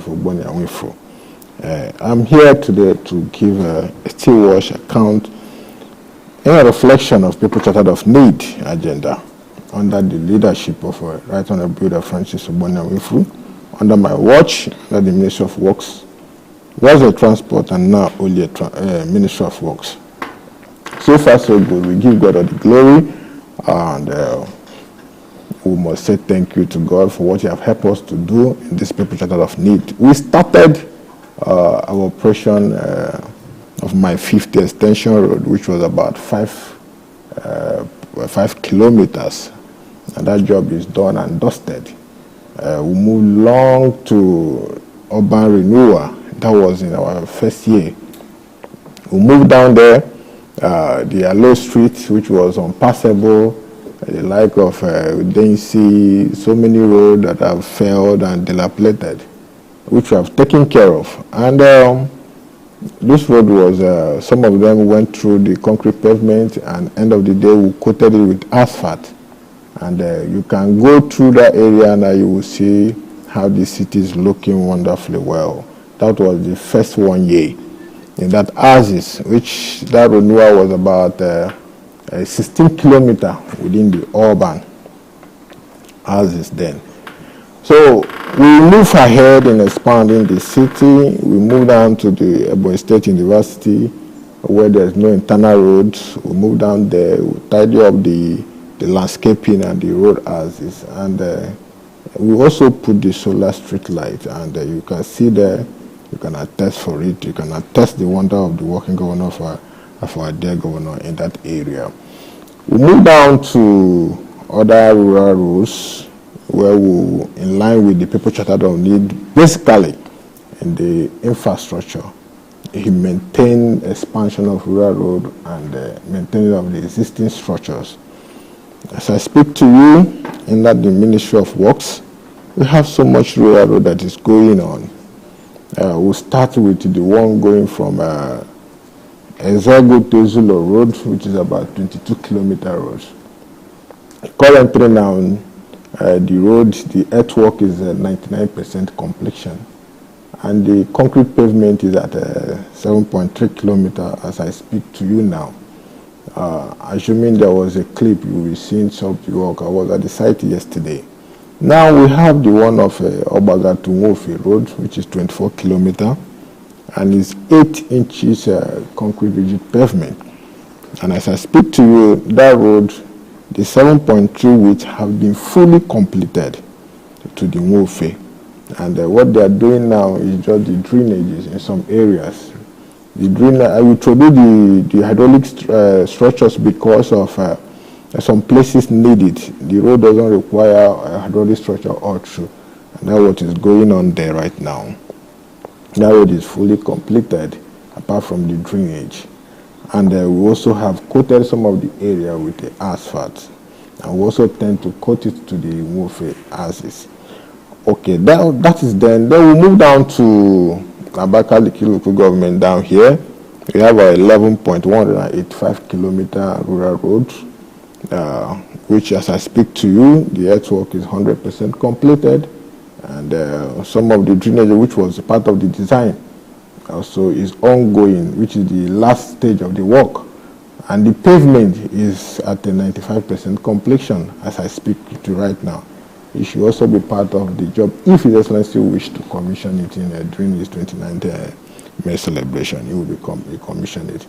of Ebonyi and Wifo. I'm here today to give a still wash account in a reflection of People Chartered of Need agenda under the leadership of Right Honorable Builder Francis Ebonyi and Wifo, under my watch, under the Ministry of Works, was a transport and now only a Ministry of Works. So far so good. We give God all the glory, and we must say thank you to God for what He have helped us to do in this People Chartered of Need. We started our operation of my 50 extension road, which was about 5 kilometers, and that job is done and dusted. We moved long to urban renewal. That was in our first year. We moved down there, the Yellow Street, which was unpassable, the like of we didn't see so many roads that have failed and dilapidated, which we have taken care of. And this road was, some of them went through the concrete pavement, and end of the day we coated it with asphalt. And you can go through that area and you will see how the city is looking wonderfully well. That was the first 1 year. In that axis, which that renewal was about 16 kilometers within the urban axis then. So we move ahead in expanding the city. We move down to the Ebonyi State University where there's no internal roads. We move down there, we tidy up the landscaping and the road axis, and we also put the solar street light, and you can see there, you can attest for it, you can attest the wonder of the working governor of our dear governor in that area. We move down to other rural roads where we, in line with the People Chartered of Need, basically in the infrastructure, he maintained expansion of rural road and maintenance of the existing structures. As I speak to you, in that the Ministry of Works, we have so much rural road that is going on. We'll start with the one going from Ezego to Zulo Road, which is about 22 kilometer road. Currently now, the road, the earthwork is 99% completion, and the concrete pavement is at 7.3 kilometers as I speak to you now. Assuming there was a clip, you will see some of the work. I was at the site yesterday. Now we have the one of Obaga to Wofe Road, which is 24 kilometers, and is 8 inches concrete rigid pavement. And as I speak to you, that road, the 7.3 width have been fully completed to the Wofe. And what they are doing now is just the drainages in some areas. The drain, I will introduce the hydraulic structures because of some places need it. The road doesn't require a hydraulic structure all through. And that's what is going on there right now. That road is fully completed apart from the drainage. And we also have coated some of the area with the asphalt. And we also tend to coat it to the Wofe axis. Okay, that is then. Then we move down to Abakaliki local government down here. We have a 11.185 kilometer rural road, which as I speak to you, the earthwork is 100% completed, and some of the drainage, which was part of the design, also is ongoing, which is the last stage of the work, and the pavement is at a 95% completion as I speak to you right now. It should also be part of the job if His Excellency wish to commission it during his 29th May celebration. He will commission it.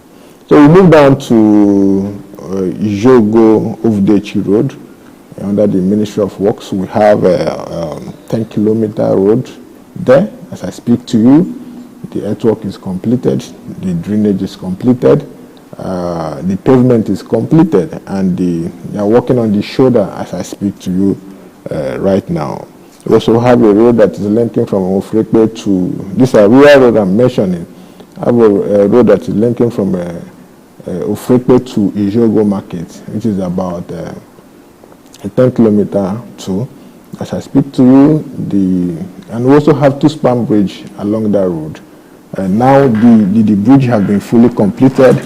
So we move down to Ijogo Ovdechi Road. Under the Ministry of Works, we have a 10 kilometer road there. As I speak to you, the earthwork is completed, the drainage is completed, the pavement is completed, and they are working on the shoulder as I speak to you right now. We also have a road that is linking from Ofrekpe to, this is a rural road I'm mentioning. I have a road that is linking from Ofrekpe to Ijogo Market, which is about 10 kilometers too. As I speak to you, and we also have two-span bridge along that road. Now the bridge has been fully completed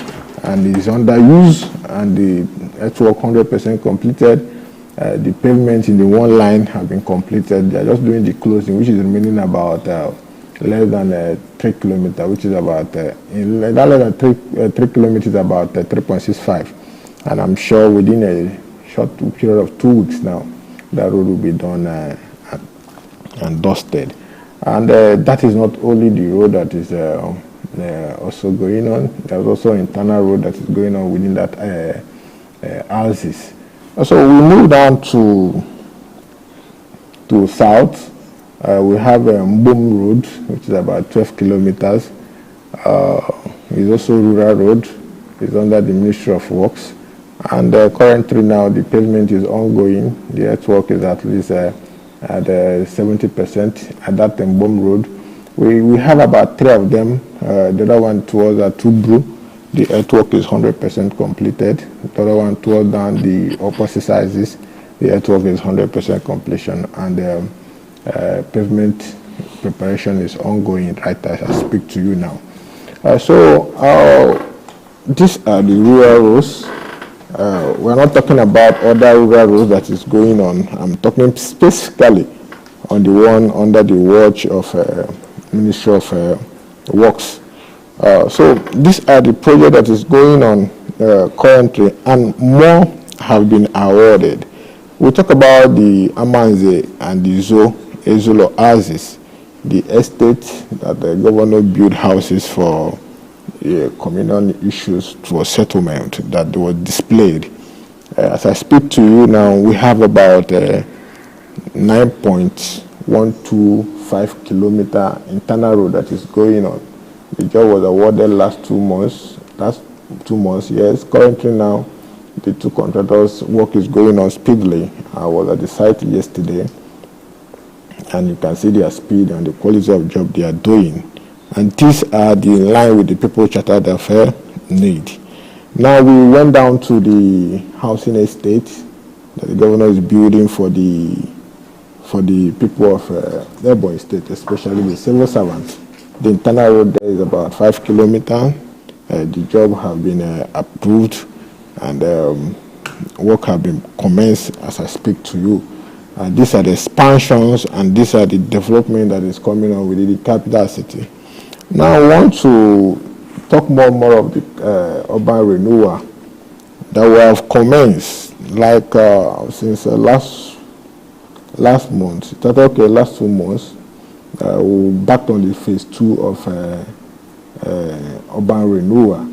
and is under use, and the earthwork 100% completed. The pavement in the one line have been completed. They are just doing the closing, which is remaining about less than 3 kilometers, which is about in less than 3 kilometers, about 3.65. And I'm sure within a short period of 2 weeks now, that road will be done and dusted. And that is not only the road that is also going on. There's also internal road that is going on within that houses. So we move down to south. We have Mbom Road, which is about 12 kilometers. It's also rural road. It's under the Ministry of Works. And currently now the pavement is ongoing. The earthwork is at least at 70% at that Mbom Road. We have about 3 of them. The other one towards Tubru, the earthwork is 100% completed. The other one towards down the opposite sizes, the earthwork is 100% completion, and pavement preparation is ongoing right as I speak to you now. These are the rural roads. We're not talking about other rural roads that is going on. I'm talking specifically on the one under the watch of Ministry of Works. So these are the projects that is going on currently, and more have been awarded. We talk about the Amanze and the Ezulo houses, the estate that the governor built houses for communal issues for settlement that was displayed. As I speak to you now, we have about 9.125 kilometer internal road that is going on. The job was awarded last 2 months. Last 2 months, yes. Currently now, the 2 contractors' work is going on speedily. I was at the site yesterday, and you can see their speed and the quality of job they are doing. And these are in line with the people chartered affair need. Now we went down to the housing estate that the governor is building for the people of Ebonyi State, especially the civil servants. The internal road there is about 5 kilometers. The job have been approved, and work have been commenced as I speak to you. These are the expansions, and these are the development that is coming on within the capital city. Now I want to talk more of the urban renewal that we have commenced, like since last month. It started last 2 months. We're back on the phase 2 of urban renewal.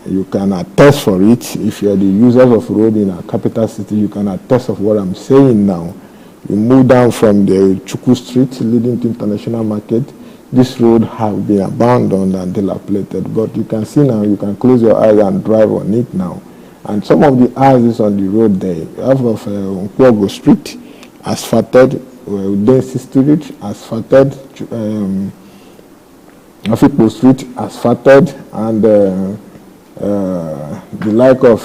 You can attest for it. If you are the users of road in our capital city, you can attest of what I'm saying now. You move down from the Chuku Street leading to International Market. This road have been abandoned and dilapidated, but you can see now, you can close your eyes and drive on it now. And some of the houses on the road there, half of Nkwogo Street, asphalted, Udensi Street, asphalted, Afikpo Street, asphalted, and the like of,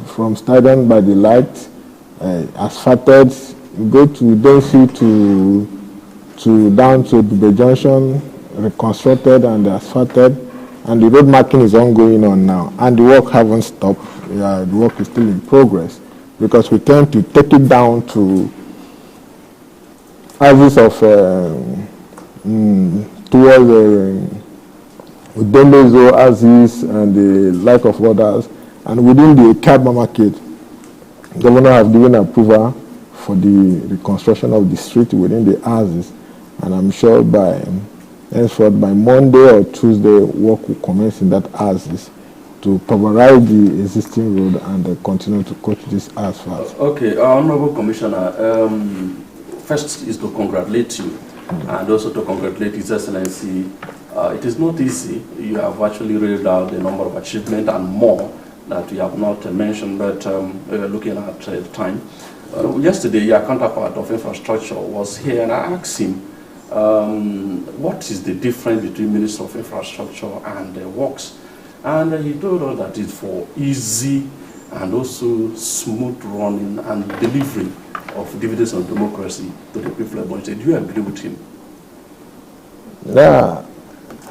from Stadium by the light, asphalted. You go to Udensi to down to Dube Junction, reconstructed and asphalted, and the road marking is ongoing on now, and the work haven't stopped. The work is still in progress, because we tend to take it down to houses of towards Udemezo, Aziz, and the like of others, and within the Kabba market, the governor has given approval for the reconstruction of the street within the houses. And I'm sure by Monday or Tuesday, work will commence in that houses to pulverize the existing road and continue to coat this asphalt. Okay, Honorable Commissioner, first is to congratulate you and also to congratulate His Excellency. It is not easy. You have actually read out the number of achievements and more that you have not mentioned, but looking at the time. Yesterday, your counterpart of infrastructure was here, and I asked him, what is the difference between Minister of Infrastructure and Works? And he told us that it's for easy and also smooth running and delivery of dividends of democracy to the people of Ebonyi State. Do you agree with him? Yeah,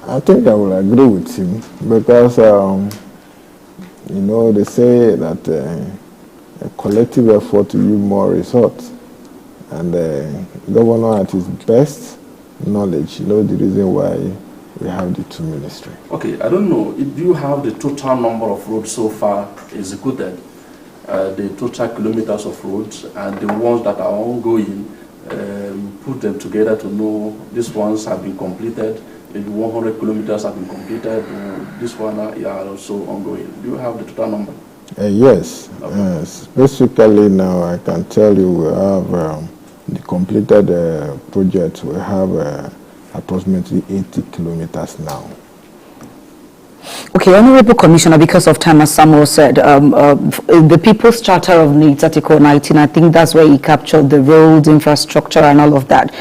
I think I will agree with him, because, you know, they say that a collective effort to yield more results. And the governor at his best knowledge, you know the reason why we have the two ministries. Okay, I don't know. Do you have the total number of roads so far executed? The total kilometers of roads and the ones that are ongoing, put them together to know these ones have been completed, the 100 kilometers have been completed, this one are also ongoing. Do you have the total number? Yes. Okay. Specifically now I can tell you we have the completed project, we have approximately 80 kilometers now. Okay, Honorable Commissioner, because of time, as Samuel said, the People's Charter of Needs, Article 19, I think that's where he captured the roads, infrastructure, and all of that.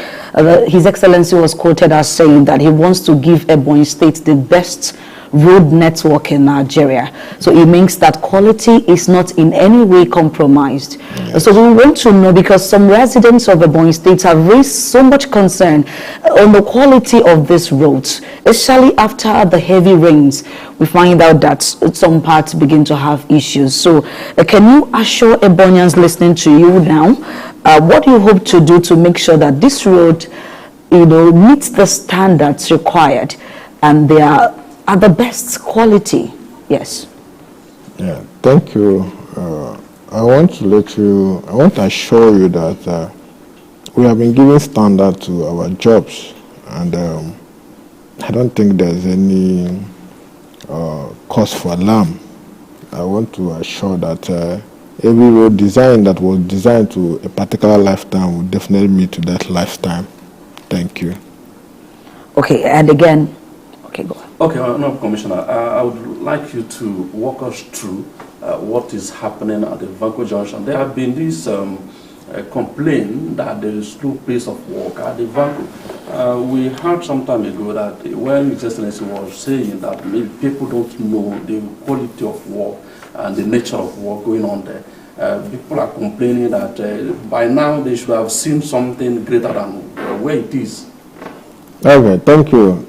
His Excellency was quoted as saying that he wants to give Ebonyi State the best road network in Nigeria. So it means that quality is not in any way compromised. Yes. So we want to know, because some residents of Ebonyi State have raised so much concern on the quality of these roads, especially after the heavy rains. We find out that some parts begin to have issues. So can you assure Ebonians listening to you now, what do you hope to do to make sure that this road, meets the standards required and they are the best quality? Yes. Yeah, thank you. I want to assure you that we have been giving standard to our jobs, and I don't think there's any cause for alarm. I want to assure that every road design that was designed to a particular lifetime will definitely meet to that lifetime. Thank you. Okay, and again, okay, go on. Okay, no, Commissioner, I would like you to walk us through what is happening at the Vanco Junction. There have been this complaint that there is slow pace of work at the Vanco. We heard some time ago that when His Excellency was saying that maybe people don't know the quality of work and the nature of work going on there. People are complaining that by now they should have seen something greater than where it is. Okay, thank you.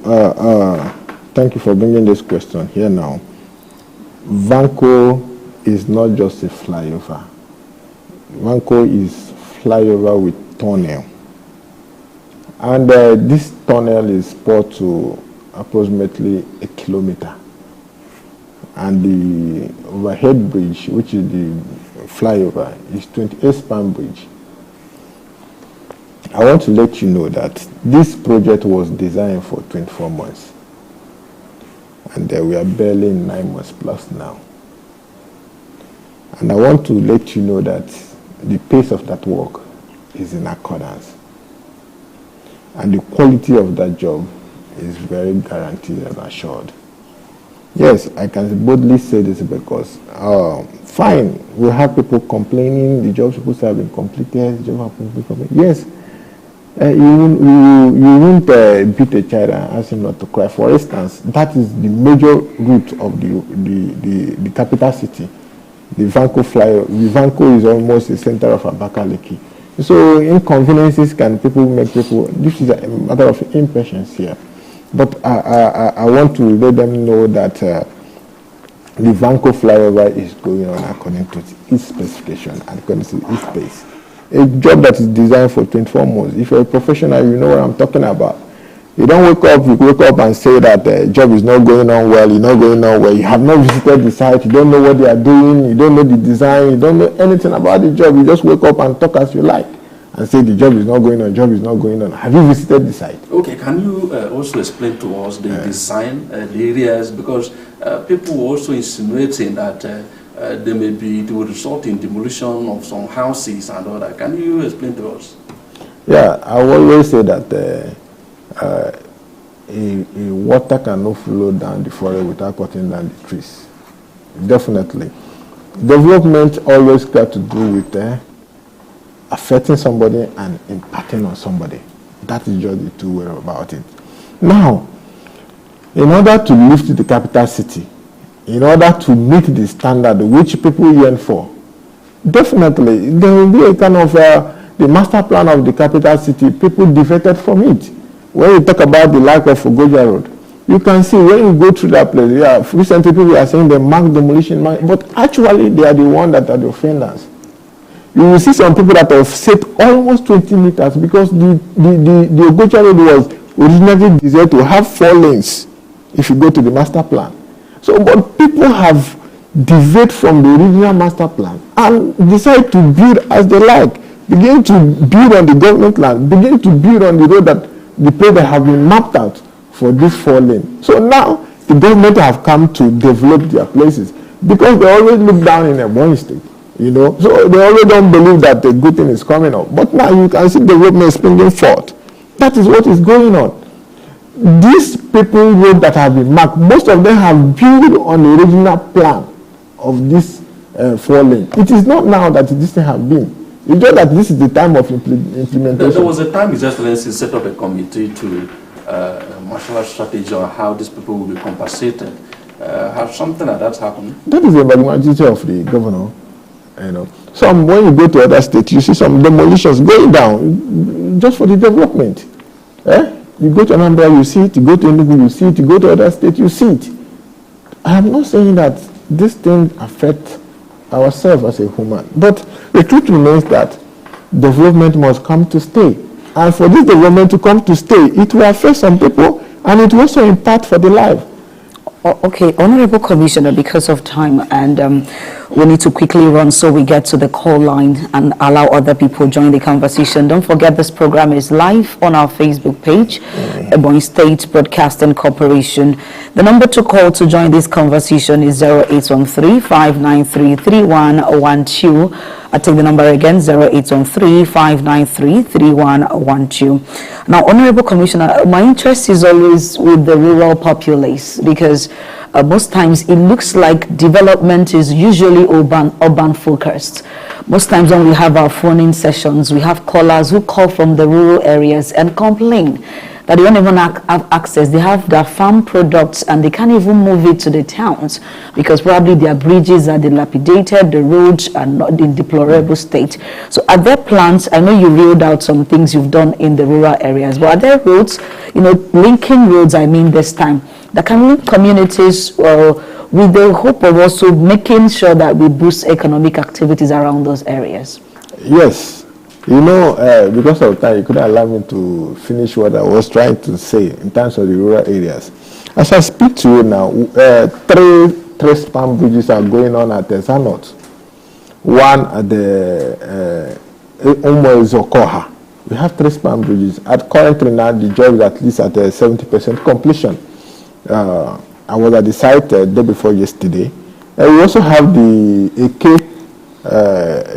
Thank you for bringing this question here now. Vanco is not just a flyover. Vanco is flyover with tunnel. And this tunnel is sport to approximately 1 kilometer. And the overhead bridge, which is the flyover, is 28-span bridge. I want to let you know that this project was designed for 24 months. And we are barely 9 months plus now. And I want to let you know that the pace of that work is in accordance. And the quality of that job is very guaranteed and assured. Yes, I can boldly say this because, fine, we have people complaining, the jobs supposed to have been completed, the job have been completed. Yes, you won't beat a child and ask him not to cry. For instance, that is the major route of the capital city. The Vanco flyover. The Vanco is almost the center of Abakaliki. So inconveniences can make people. This is a matter of impatience here. But I want to let them know that the Vanco flyover is going on according to its specification and according to its pace. A job that is designed for 24 months. If you're a professional, you know what I'm talking about. You don't wake up and say that the job is not going on well, you're not going on well. You have not visited the site, you don't know what they are doing, you don't know the design, you don't know anything about the job. You just wake up and talk as you like and say the job is not going on, job is not going on. Have you visited the site? Okay, can you also explain to us the design, the areas, because people were also insinuating that it will result in demolition of some houses and all that. Can you explain to us? Yeah, I always say that a water cannot flow down the forest without cutting down the trees. Definitely. Development always got to do with affecting somebody and impacting on somebody. That is just the two ways about it. Now, in order to lift the capital city, in order to meet the standard which people yearn for, definitely there will be a kind of the master plan of the capital city, people defected from it. When you talk about the lack of Ogoja Road, you can see when you go through that place, recently people are saying they mark demolition, but actually they are the ones that are the offenders. You will see some people that have set almost 20 meters because the Ogoja Road was originally designed to have 4 lanes if you go to the master plan. So, but people have deviate from the original master plan and decide to build as they like, begin to build on the government land, begin to build on the road that the place that have been mapped out for this 4 lane. So now the government have come to develop their places because they always look down in Ebonyi state, so they always don't believe that the good thing is coming up. But now you can see development springing forth. That is what is going on. These people road that have been marked, most of them have built on the original plan of this 4 lane. It is not now that this thing have been. It's just that this is the time of implementation. There was a time His Excellency set up a committee to marshal a strategy on how these people will be compensated. Has something like that happened? That is the magnitude of the governor. Some, when you go to other states, you see some demolitions going down just for the development. You go to Anambra, you see it. You go to Enugu, you see it. You go to other states, you see it. I am not saying that this thing affects ourselves as a human, but the truth remains that development must come to stay. And for this development to come to stay, it will affect some people and it will also impact for the life. Okay, Honorable Commissioner, because of time and we need to quickly run so we get to the call line and allow other people join the conversation. Don't forget this program is live on our Facebook page, Ebonyi State Broadcasting Corporation. The number to call to join this conversation is 0813-593-3112. I'll take the number again, 0813-593-3112. Now, Honorable Commissioner, my interest is always with the rural populace because most times it looks like development is usually urban focused. Most times when we have our phone-in sessions, we have callers who call from the rural areas and complain that they don't even have access. They have their farm products and they can't even move it to the towns because probably their bridges are dilapidated, the roads are not in deplorable state. So are there plans? I know you reeled out some things you've done in the rural areas, but are there roads, linking roads, this time, that can link communities with the hope of also making sure that we boost economic activities around those areas? Yes. Because of time, you couldn't allow me to finish what I was trying to say in terms of the rural areas. As I speak to you now, 3 span bridges are going on at Zanot. One at the Zokoha. We have 3 span bridges. Currently now, the job is at least at 70% completion. I was at the site the day before yesterday. We also have the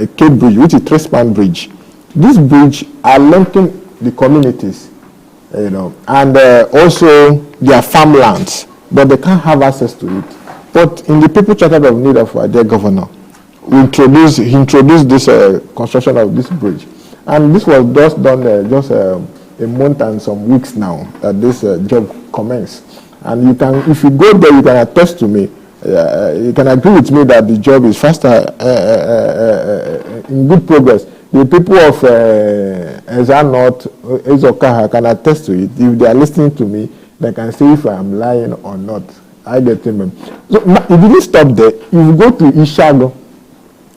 AK bridge, which is 3 span bridge. This bridge are linking the communities, and also their farmlands, but they can't have access to it. But in the People Charter of Need of our dear governor, he introduced this construction of this bridge, and this was just done just a month and some weeks now that this job commenced. And you can, if you go there, you can attest to me. You can agree with me that the job is faster, in good progress. The people of Ezanot, Ezokaha can attest to it. If they are listening to me, they can see if I am lying or not. I get them. So it didn't stop there. If you go to Ishago,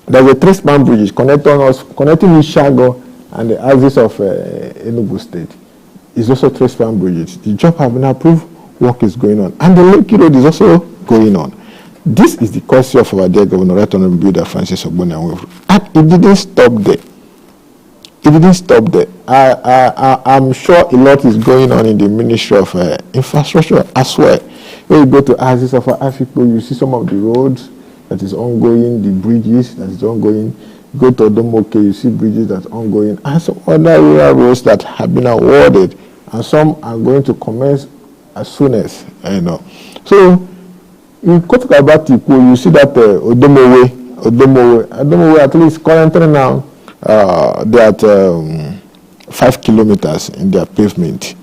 there's a 3 span bridge connecting Ishago and the axis of Enugu State. It's also 3 span bridges. The job has been approved. Work is going on, and the Lekki Road is also going on. This is the courtesy of our dear Governor, Right Honorable Builder Francis Ogbonna, and it didn't stop there. It didn't stop there. I'm sure a lot is going on in the Ministry of Infrastructure as well. When you go to Axis of Africa, you see some of the roads that is ongoing, the bridges that is ongoing. You go to Odomoke, you see bridges that are ongoing, and some other rural roads that have been awarded, and some are going to commence as soon as, So, you talk about Tiku, you see that Odomowe, at least currently now, they're at 5 kilometers in their pavement.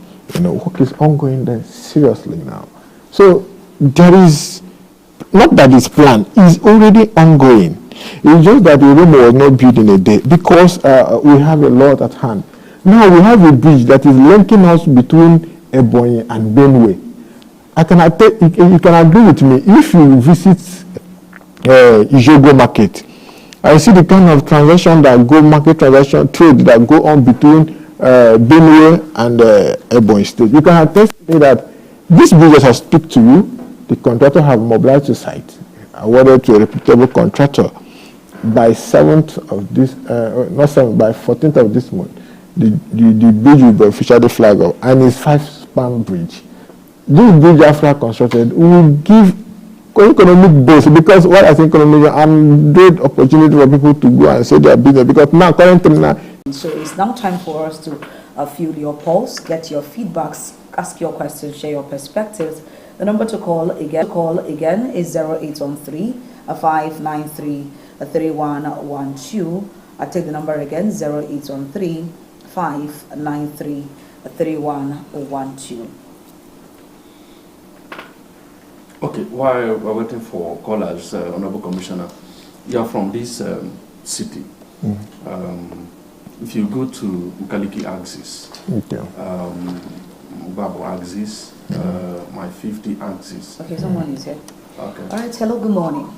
Work is ongoing there seriously now. So, there is, not that it's planned, it's already ongoing. It's just that the room was not built in a day because we have a lot at hand. Now we have a bridge that is linking us between Ebonyi and Benue. You can agree with me, if you visit Ijogo market, I see the kind of transaction that go, market transaction trade that go on between Benue and Ebonyi State. You can attest to me that these bridges I speak to you, the contractor have mobilized the site, awarded to a reputable contractor. By 7th of this, not 7th, by 14th of this month, the bridge will be officially flagged off, and it's 5-span bridge. This bridge, after constructed, will give economic boost, because what I think economic and great opportunity for people to go and say their business, because now currently now. So it's now time for us to feel your pulse, get your feedbacks, ask your questions, share your perspectives. The number to call again is 0813-593-3112. I'll take the number again, 0813-593-3112. Okay, while we're waiting for callers, Honorable Commissioner, you are from this city. If you go to Mukaliki axis, Babu axis, my 50 axis. Okay, someone is here. Okay. All right, hello, good morning.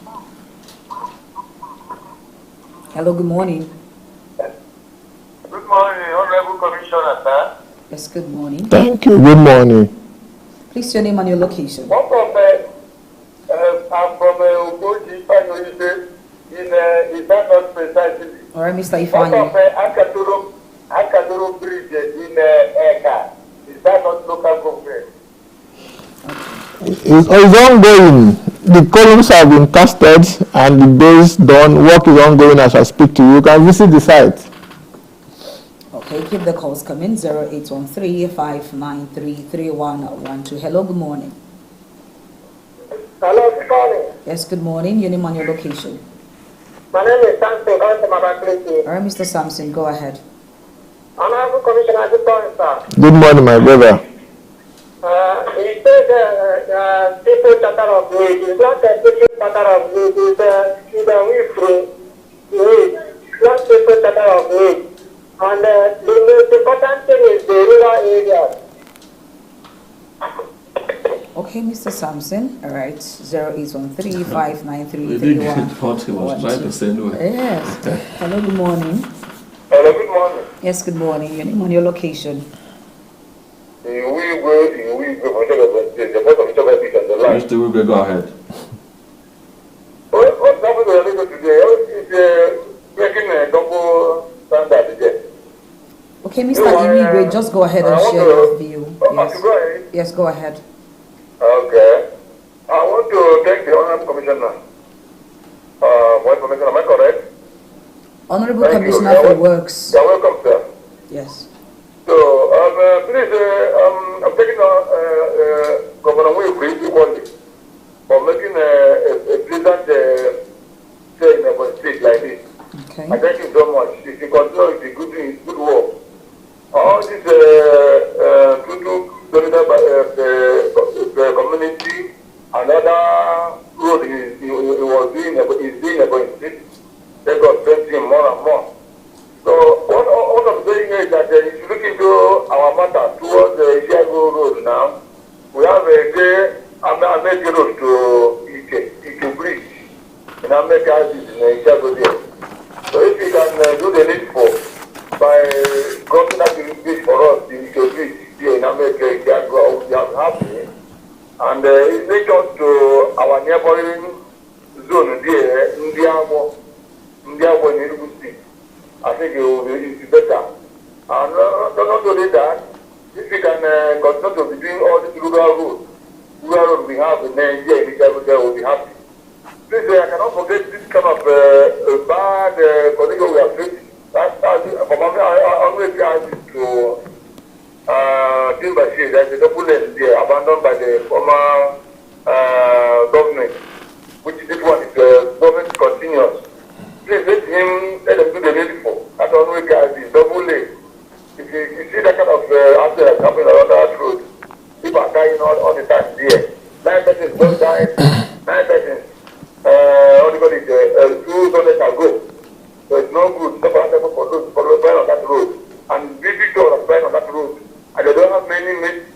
Hello, good morning. Good morning, Honorable Commissioner, sir. Yes, good morning. Thank you. Good morning. Please your name and your location. I'm from Ebonyi, in not precisely. All right, Mr. What Ifeanyi. of Akaduro Bridge in Eka? Is that not local government? It's ongoing. The columns have been casted and the base done. Work is ongoing as I speak to you. You can visit the site. Okay, keep the calls coming. 0813-593-3112. Hello, good morning. Hello, good morning. Yes, good morning. Your name and your location. My name is Samson. All right, Mr. Sampson, go ahead. Honorable Commissioner, good morning, sir. Good morning, my brother. He said people chatter of weed. It's not a people chatter of weed. It's a weed free. It's not people chatter of weed. And the most important thing is the rural areas. Okay, Mr. Sampson. All right, 0813-593-3112. We did get what he was trying to say. No. Yes. Hello, good morning. Hello, good morning. Yes, good morning. Your name and your location. Mr. Wigwe, go ahead. What's happening to the today? It's making a double standard again. Okay, Mr. Imigwe, just go ahead and share your view. Yes. Go ahead. Yes, go ahead. Okay. I want to thank the Honorable Commissioner for information. Am I correct? Honorable Thank Commissioner you. for Works. You're welcome, sir. Yes. So, please, I'm taking Governor Wilfrey equally for making a pleasant stay in a state like this. Okay. I thank you so much. If you continue with the good work, all this the community, another road he was doing is doing about it. They got 20 more and more. So what I'm saying is that if you look into our matter towards the Chicago Road now, we have a major road to Ike Bridge, and I make houses in Chicago there. So if you can do the needful by crossing that bridge for us, the Ike Bridge here in America, Chicago, we are happy. And it takes us to our neighboring zone there, Ndiamo in EBBC. I think it will be better. And not only that, if we can continue to be doing all these rural roads we have in Nigeria, we will be happy. Please, I cannot forget this kind of bad condition we are facing. That's for me, I always ask it to Timbershade, there's a double lane there abandoned by the former government, which this one is government continuous. Please let them do the needful. That's all we can do, double lane. If you see that kind of accident happening on that road, people are dying all the time there. 9 persons just died, 9 persons, what do you call it, 2 days ago. So it's no good. Stop for those flying on that road. And big people are flying on that road. And they don't have many mates.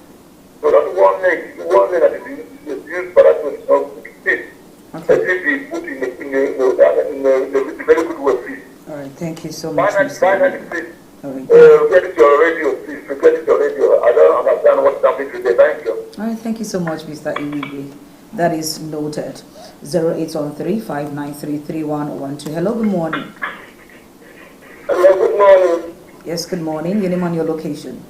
So that's one lane that is used for that road. So please, let it be put in a very good way, please. All right, thank you so much. Finally, please. All right. Get it to your radio. you so much, Mr. Iwigwe. That is noted. 0813-593-3112. Hello, good morning. Hello, good morning. Yes, good morning. Your name and your location.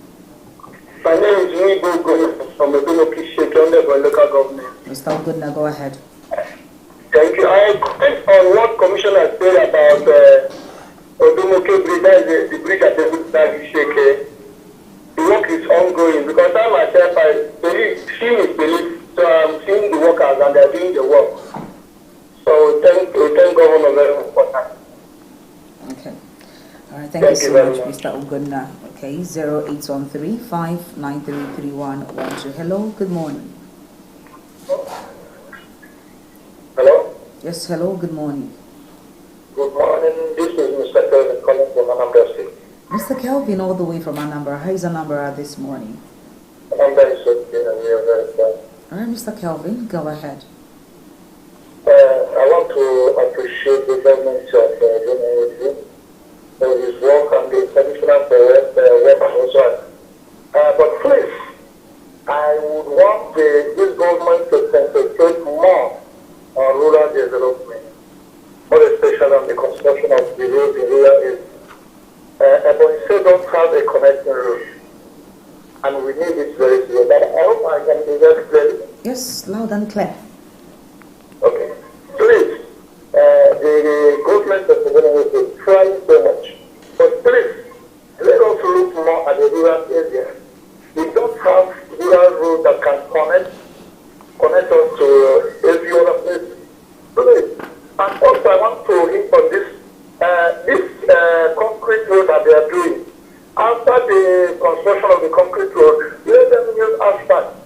My name is Nigo from Ebonyi local government. Mr. Ogunna, go ahead. Thank you. I comment on what Commissioner said about Odumoke Bridge, that is the bridge at Ebonyi. The work is ongoing because I myself, I believe, so I'm seeing the workers and they're doing the work. So thank Governor very much for that. Okay. All right, thank you so much, Mr. Ogunna. Okay, 0813-593-3112. Hello, good morning. Hello? Yes, hello, good morning. Good morning. This is Mr. Kelvin calling from Anambra State. Mr. Kelvin, all the way from Anambra. How is Anambra this morning? Anambra is okay and we are very fine. All right, Mr. Kelvin, go ahead. I want to appreciate the government of Ebonyi for his work and the commissioner for work also. But please, I would want this government to concentrate more on rural development, more especially on the construction of the road in rural areas. Ebonyi State don't have a connecting road, and we need it very soon. But I hope I can be very clear. Yes, loud and clear. Okay. Please, the government of Ebonyi is trying so much. But please, let us look more at the rural areas. We don't have rural road that can connect us to every other place. Please. And also I want to hint on this concrete road that they are doing. After the construction of the concrete road, let them use asphalt.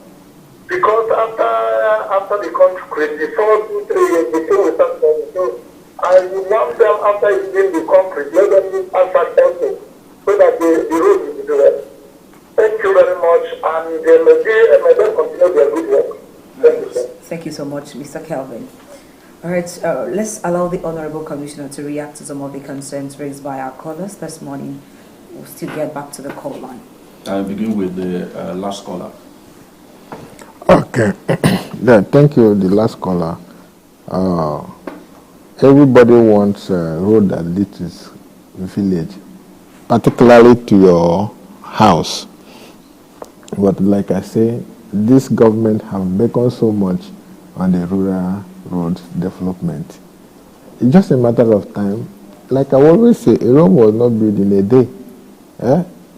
Because after the concrete, before 2-3 years, before we start going, so I want them after using the concrete, let them use asphalt also, so that the road will be well. Thank you very much, and may they continue their good work. Thank you, sir. Thank you so much, Mr. Kelvin. All right, let's allow the Honorable Commissioner to react to some of the concerns raised by our callers this morning. We'll still get back to the call line. I'll begin with the last caller. Okay. Yeah, thank you, the last caller. Everybody wants a road that leads to his village, particularly to your house. But like I say, this government have beckoned so much on the rural road development. It's just a matter of time. Like I always say, a road was not built in a day.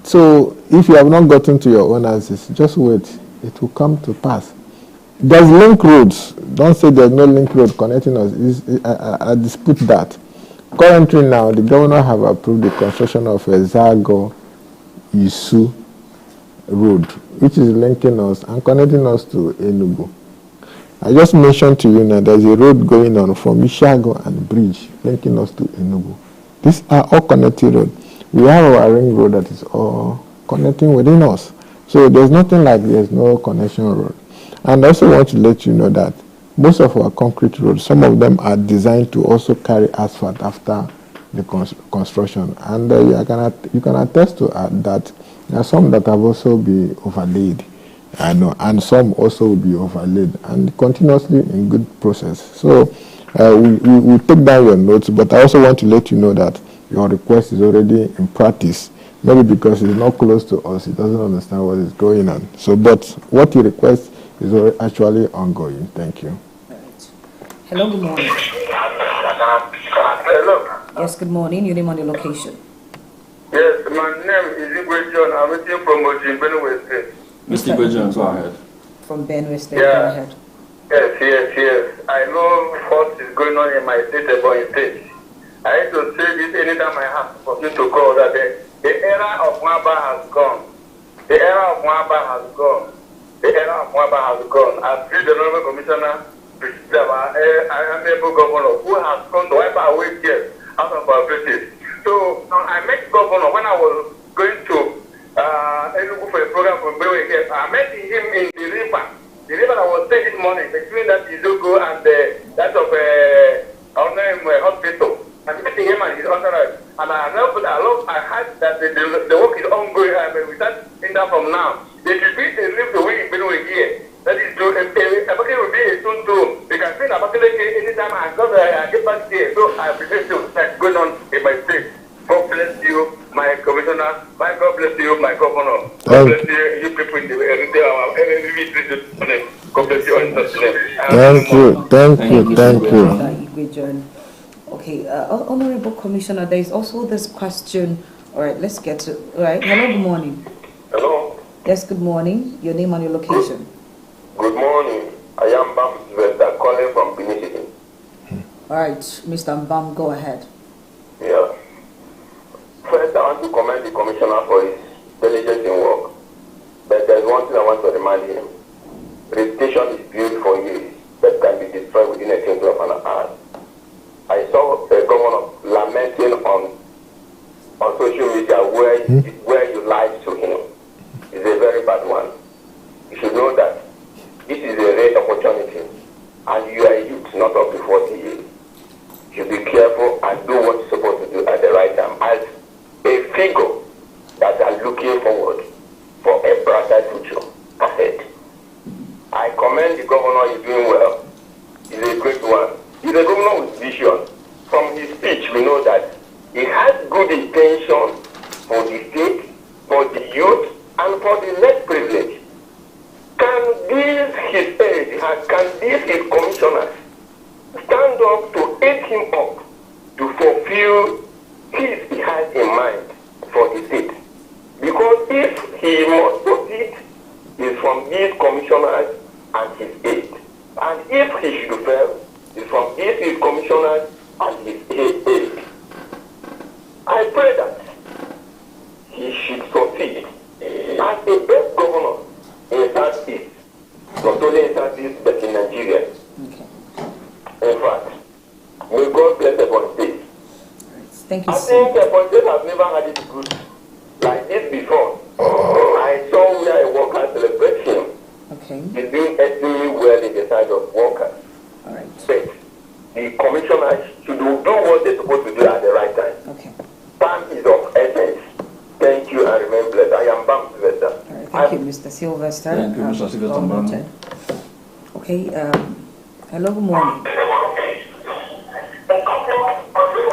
So if you have not gotten to your own houses, just wait. It will come to pass. There's link roads. Don't say there's no link road connecting us. I dispute that. Currently now, the governor have approved the construction of a Zago-Isu road, which is linking us and connecting us to Enugu. I just mentioned to you now there's a road going on from Ishago and Bridge linking us to Enugu. These are all connected roads. We have our ring road that is all connecting within us. So there's nothing like there's no connection road. And I also want to let you know that most of our concrete roads, some of them are designed to also carry asphalt after the construction. And you can attest to that there are some that have also been overlaid. I know, and some also will be overlaid and continuously in good process. So we take down your notes, but I also want to let you know that your request is already in practice. Maybe because it's not close to us, he doesn't understand what is going on. So, but what you request is actually ongoing. Thank you. Right. Hello, good morning. Hello. Yes, good morning. Your name and your location. Yes, my name is Igwe John. I'm waiting from Benue State. Mr. Ibejan, go ahead. From Benue State, Yeah. go ahead. Yes. I know what is going on in my state, Ebonyi State. I hate to say this anytime I have for me to call that the era of Mwaba has gone. The era of Mwaba has gone. The era of Mwaba has gone. As the Honorable Commissioner, I am able governor who has come to wipe away tears out of our places. So I met governor when I was going to Enugu for a program from Benue here. I met him in the river that I was staying this morning between that Izogo and that of hospital. I met him and his entourage, and I heard that the work is ongoing. We start in that from now. There should be a lift away in Benue here that is to soon. They can say about anytime I get back here. So I appreciate you. That's going on in my state. God bless you, my commissioner. God bless you, my governor. God bless you people in the God bless you. Thank you. Okay, Honorable Commissioner, there is also this question. All right, let's get to. All right, hello, good morning. Hello. Yes, good morning. Your name and your location. Good morning. I am Bam Sylvester calling from Benin City. All right, Mr. Mbam, go ahead. Yeah. First, I want to commend the commissioner for his diligence in work. But there's one thing I want to remind him. Reputation is built for years, but can be destroyed within a twinkle of an eye. I saw a governor lamenting on social media where you lied to him. It's a very bad one. You should know that this is a rare opportunity, and you are a youth, not up to 40 years. You should be careful and do what you're supposed to do at the right time. As a figure that are looking forward for a brighter future ahead. I commend the governor. He's doing well. He's a great one. He's a governor with vision. From his speech, we know that he has good intention for the state, for the youth, and for the less privileged. Can these his aides, can these his commissioners stand up to aid him up to fulfill his he has in mind for the state? Because if he must proceed, is from these commissioners and his aides. And if he should fail, is from these his commissioners and his aides. I pray that he should succeed as the best governor in Southeast, not only in Southeast but in Nigeria. Okay. In fact, may God bless Ebonyi State. Thank you. I think Ebonyi State has never had it good like this before. I saw where a worker celebrates him. Okay. He's doing extremely well in the side of workers. All right. But the commissioners should do what they're supposed to do at the right time. Okay. Time is of essence. Thank you and remain blessed. I am Bam Sylvester. All right. Thank you, Mr. Sylvester. Thank you, Mr. Sylvester. Okay. Hello. Good morning.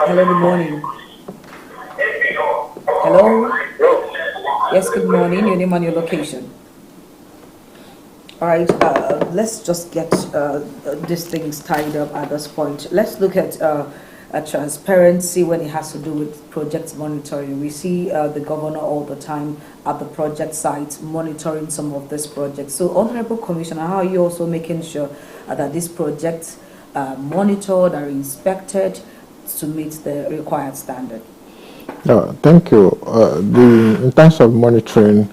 Hello. Good morning. Hello. Yes. Good morning. Your name and your location. All right. Let's just get these things tied up at this point. Let's look at transparency when it has to do with project monitoring. We see the governor all the time at the project site monitoring some of these projects. So, Honorable Commissioner, how are you also making sure that these projects are monitored, are inspected to meet the required standard? Thank you. In terms of monitoring,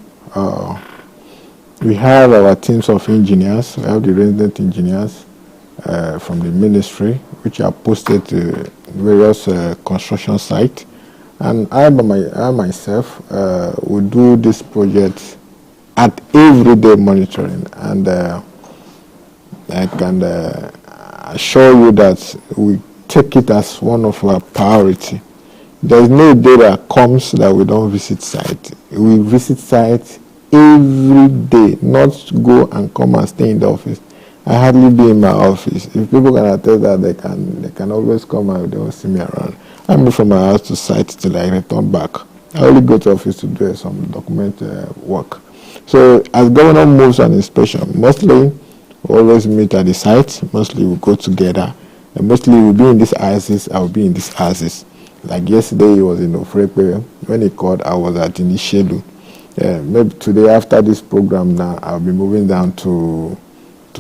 we have our teams of engineers. We have the resident engineers from the ministry, which are posted to various construction sites. And I myself will do this project at everyday monitoring. And I can assure you that we take it as one of our priority. There is no day that comes that we don't visit site. We visit site every day, not go and come and stay in the office. I hardly be in my office. If people can attest that, they can always come and they will see me around. I move from my house to site till I return back. I only go to office to do some document work. So as governor moves on inspection, mostly we always meet at the site. Mostly we go together. And mostly we'll be in these houses. I will be in these houses. Like yesterday, he was in Ofrepe. When he called, I was at Inishelu. Maybe today, after this program now, I'll be moving down to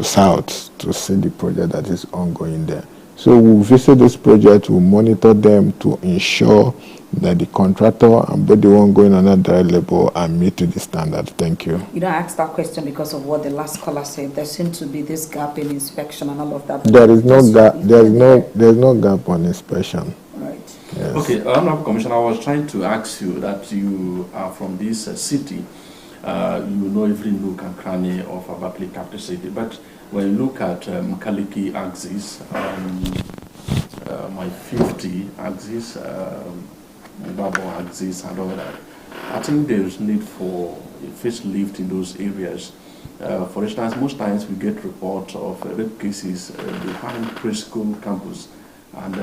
South to see the project that is ongoing there. So we'll visit this project, we'll monitor them to ensure that the contractor and both the one going on a direct level are meet to the standard. Thank you. You don't ask that question because of what the last caller said. There seems to be this gap in inspection and all of that. There is no gap. There's no gap on inspection. Right. Yes. Okay, Honorable Commissioner, I was trying to ask you that you are from this city. You know every nook and cranny of Abakaliki capital city, but when you look at Kaliki axis, my 50 axis, Babo axis, and all that, I think there is need for a facelift in those areas. For instance, most times we get reports of rape cases behind preschool campus, and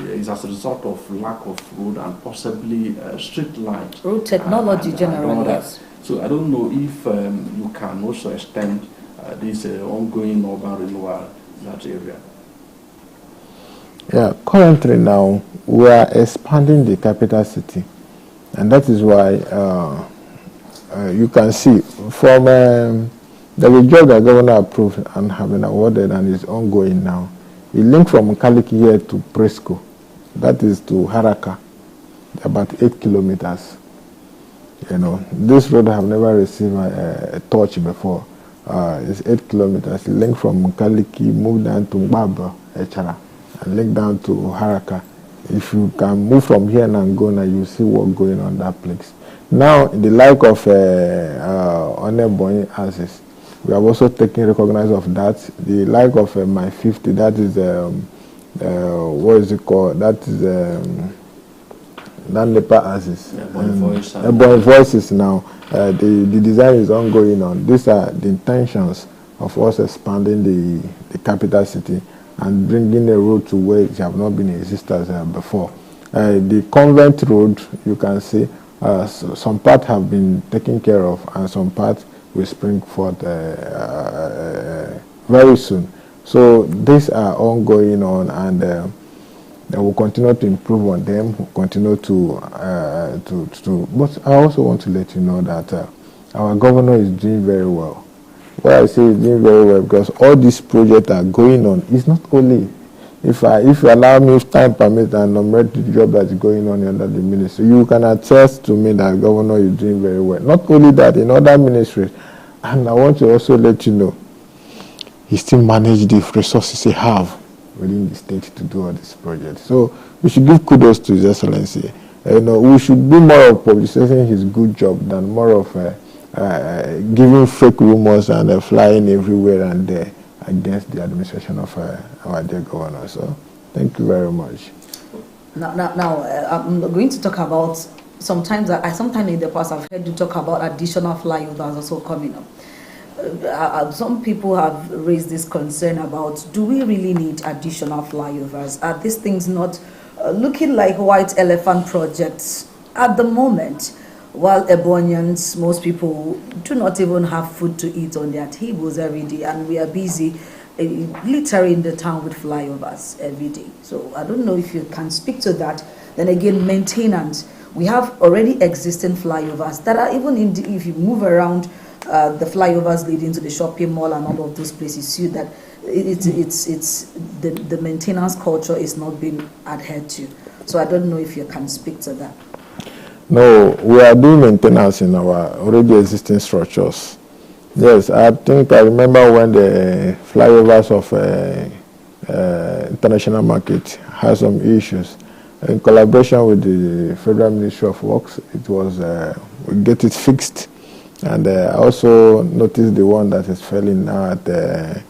it's as a result of lack of road and possibly street lights. Road technology generally, yes. So I don't know if you can also extend this ongoing urban renewal in that area. Yeah, currently now we are expanding the capital city, and that is why you can see from the job that governor approved and have been awarded and is ongoing now. It linked from Kaliki here to Presco, that is to Haraka, about 8 kilometers. You know, this road have never received a touch before. It's 8 kilometers. It linked from Kaliki, moved down to Mbaba, Echara, and link down to Haraka. If you can move from here and Angona, you see what's going on that place. Now, the like of Ebonyi houses, we have also taken recognize of that. The like of my 50, that is what is it called? That is that NEPA houses. Ebonyi voices now. The design is ongoing on. These are the intentions of us expanding the capital city and bringing a road to where it have not been in existence before. The convent road, you can see, some parts have been taken care of and some parts will spring forth very soon. So these are ongoing on, and they will continue to improve on them, continue to. But I also want to let you know that our governor is doing very well. Why I say he's doing very well, because all these projects are going on. It's not only, if you allow me, if time permits, and enumerate the job that's going on under the ministry, you can attest to me that governor is doing very well. Not only that, in other ministries. And I want to also let you know, he still manage the resources he have within the state to do all these projects. So we should give kudos to His Excellency. You know, we should do more of publicizing his good job than more of giving fake rumors and flying everywhere and there against the administration of our dear governor. So thank you very much. Now I'm going to talk about, sometimes in the past I've heard you talk about additional flyovers also coming up. Some people have raised this concern about, do we really need additional flyovers? Are these things not looking like white elephant projects at the moment? While Ebonyans, most people do not even have food to eat on their tables every day, and we are busy littering in the town with flyovers every day. So I don't know if you can speak to that. Then again, maintenance. We have already existing flyovers that are even if you move around the flyovers leading to the shopping mall and all of those places, see that the maintenance culture is not being adhered to. So I don't know if you can speak to that. No, we are doing maintenance in our already existing structures. Yes, I think I remember when the flyovers of international market had some issues. In collaboration with the Federal Ministry of Works, it was we get it fixed. And I also noticed the one that is failing now at the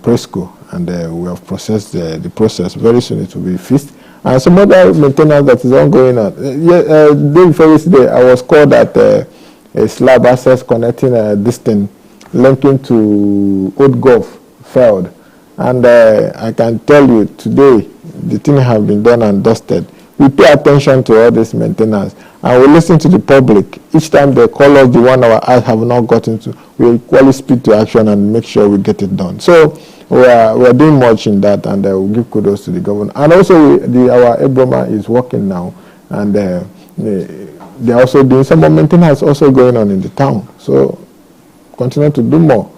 Presco, and we have processed the process. Very soon it will be fixed. And some other maintenance that is ongoing on. Day before yesterday, I was called at a slab access connecting this thing, linking to Old Gulf failed. And I can tell you today, the thing has been done and dusted. We pay attention to all this maintenance, and we listen to the public. Each time they call us the one our eyes have not gotten to, we equally speak to action and make sure we get it done. So we are doing much in that, and we'll give kudos to the governor. And also our Ebroma is working now, and they're also doing some more maintenance also going on in the town. So continue to do more,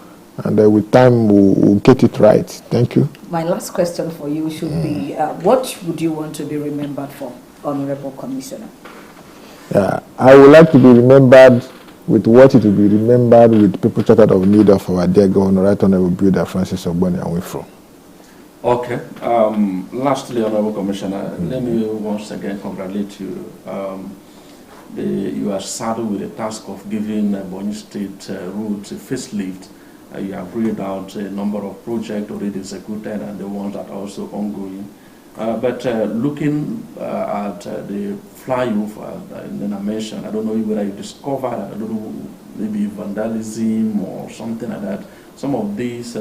and with time we'll get it right. Thank you. My last question for you should be, what would you want to be remembered for, Honorable Commissioner? I would like to be remembered with what it will be remembered with people chartered of need of our dear governor, Right Honorable Builder Francis Ebonyi and Wifro. Okay. Lastly, Honorable Commissioner, let me once again congratulate you. You are saddled with the task of giving Ebonyi State roads a facelift. You have read out a number of projects already executed and the ones that are also ongoing. But looking at the flyover, then I mentioned, I don't know whether you discovered, I don't know maybe vandalism or something like that. Some of these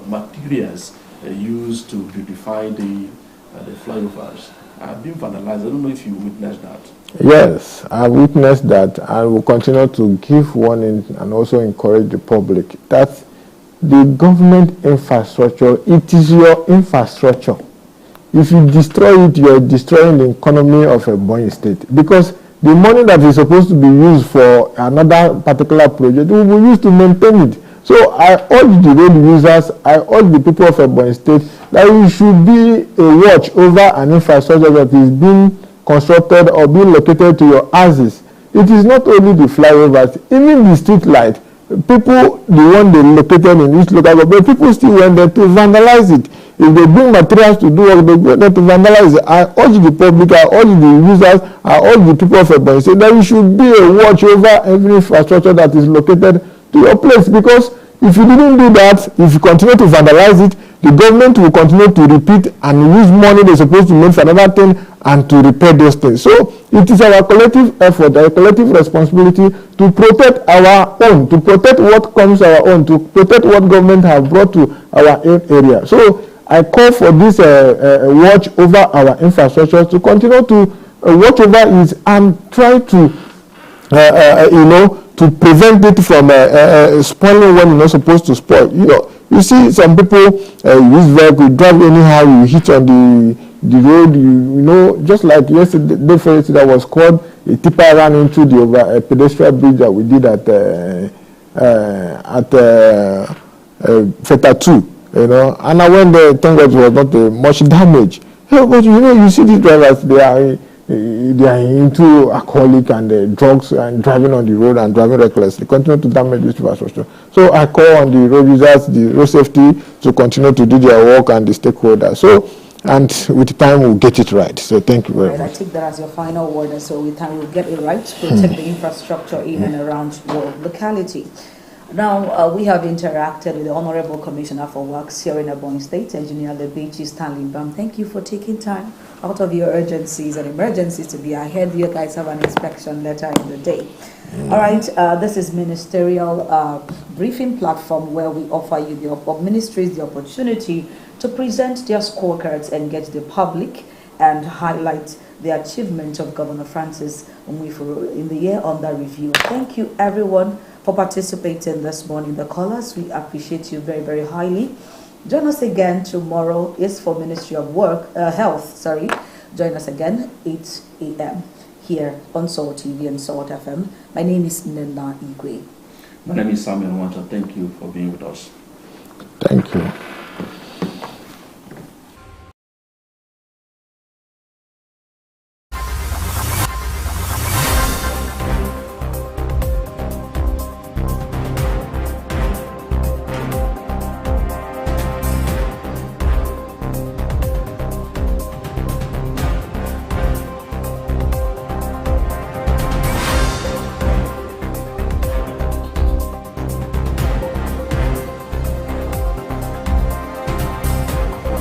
materials used to beautify the flyovers have been vandalized. I don't know if you witnessed that. Yes, I witnessed that. I will continue to give warning and also encourage the public that the government infrastructure, it is your infrastructure. If you destroy it, you are destroying the economy of Ebonyi State, because the money that is supposed to be used for another particular project will be used to maintain it. So I urge the road users, I urge the people of Ebonyi State that you should be a watch over an infrastructure that is being constructed or being located to your houses. It is not only the flyovers, even the street light. People, the one they located in each local government, people still went there to vandalize it. If they bring materials to do work, they go there to vandalize it. I urge the public, I urge the users, I urge the people of Ebonyi State that you should be a watch over every infrastructure that is located to your place, because if you didn't do that, if you continue to vandalize it, the government will continue to repeat and use money they're supposed to make for another thing and to repair those things. So it is our collective effort, our collective responsibility to protect our own, to protect what comes our own, to protect what government have brought to our area. So I call for this watch over our infrastructure to continue to watch over it and try to, to prevent it from spoiling when you're not supposed to spoil. You see some people use vehicle, drive anyhow, you hit on the road, you know, just like yesterday that was called, a tipper ran into the pedestrian bridge that we did at Feta 2, you know, and I went there, thank God it was not much damage. But you see these drivers, they are into alcoholic and drugs and driving on the road and driving recklessly, continue to damage this infrastructure. So I call on the road users, the road safety, to continue to do their work, and the stakeholders. So, and with time we'll get it right. So thank you very much. I take that as your final word, and so with time we'll get it right to protect the infrastructure in and around your locality. Now, we have interacted with the Honorable Commissioner for Works here in Ebonyi State, Engineer EBBC Stanley Bam. Thank you for taking time out of your urgencies and emergencies to be ahead. You guys have an inspection later in the day. All right, this is ministerial briefing platform where we offer you the ministries the opportunity to present their scorecards and get the public and highlight the achievement of Governor Francis Nwifuru in the year under review. Thank you, everyone, for participating this morning. The callers, we appreciate you very, very highly. Join us again tomorrow. Is for Ministry of Health. Join us again 8 a.m. here on Salt TV and Salt FM. My name is Nena Igwe. My name is Samuel Wanta. Thank you for being with us. Thank you.